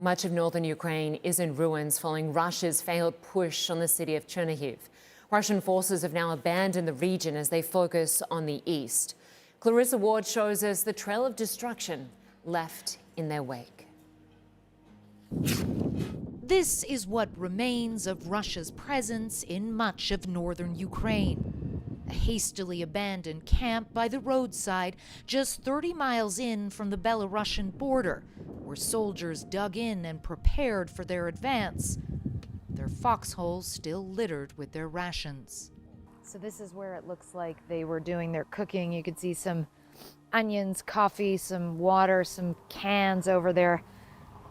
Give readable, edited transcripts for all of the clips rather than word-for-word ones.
Much of northern Ukraine is in ruins following Russia's failed push on the city of Chernihiv. Russian forces have now abandoned the region as they focus on the east. Clarissa Ward shows us the trail of destruction left in their wake. This is what remains of Russia's presence in much of northern Ukraine. A hastily abandoned camp by the roadside just 30 miles in from the Belarusian border, where soldiers dug in and prepared for their advance, their foxholes still littered with their rations. So this is where it looks like they were doing their cooking. You could see some onions, coffee, some water, some cans over there.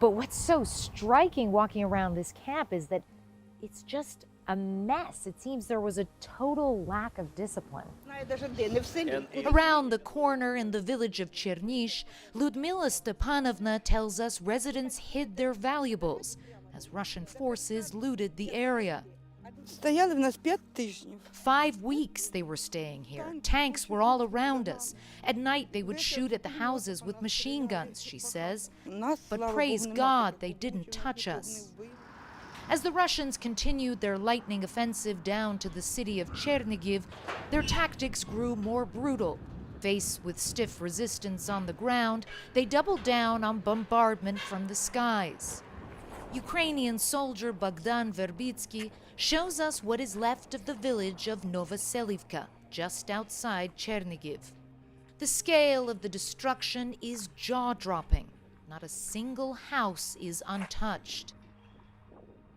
But what's so striking walking around this camp is that it's just a mess. It seems there was a total lack of discipline. Around the corner in the village of Chernish, Ludmila Stepanovna tells us residents hid their valuables as Russian forces looted the area. 5 weeks they were staying here. Tanks were all around us. At night they would shoot at the houses with machine guns, she says. But praise God they didn't touch us. As the Russians continued their lightning offensive down to the city of Chernihiv, their tactics grew more brutal. Faced with stiff resistance on the ground, they doubled down on bombardment from the skies. Ukrainian soldier Bogdan Verbitsky shows us what is left of the village of Novoselivka, just outside Chernihiv. The scale of the destruction is jaw-dropping. Not a single house is untouched.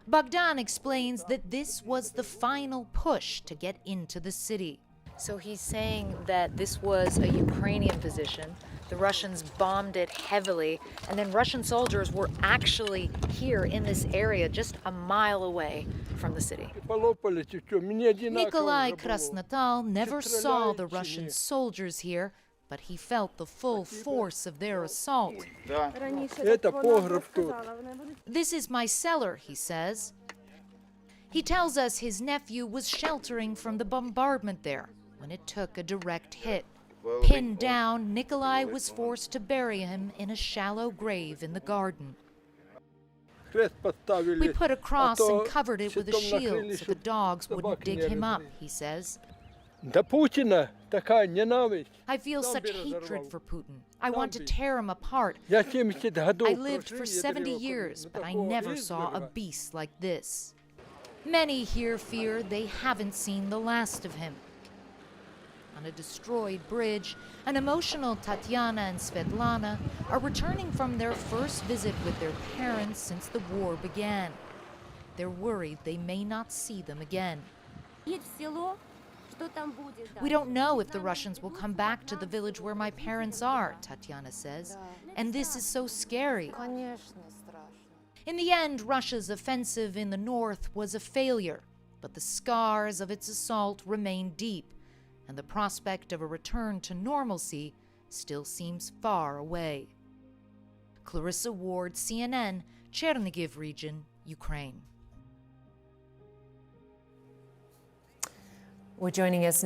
Bogdan explains that this was the final push to get into the city. So he's saying that this was a Ukrainian position. The Russians bombed it heavily, and then Russian soldiers were actually here in this area just a mile away from the city. Nikolai Krasnotal never saw the Russian soldiers here, but he felt the full force of their assault. This is my cellar, he says. He tells us his nephew was sheltering from the bombardment there when it took a direct hit. Pinned down, Nikolai was forced to bury him in a shallow grave in the garden. We put a cross and covered it with a shield so the dogs wouldn't dig him up, he says. I feel such hatred for Putin. I want to tear him apart. I lived for 70 years, but I never saw a beast like this. Many here fear they haven't seen the last of him. On a destroyed bridge, an emotional Tatiana and Svetlana are returning from their first visit with their parents since the war began. They're worried they may not see them again. We don't know if the Russians will come back to the village where my parents are, Tatiana says, and this is so scary. In the end, Russia's offensive in the north was a failure, but the scars of its assault remain deep, and the prospect of a return to normalcy still seems far away. Clarissa Ward, CNN, Chernihiv region, Ukraine. We're joining us now.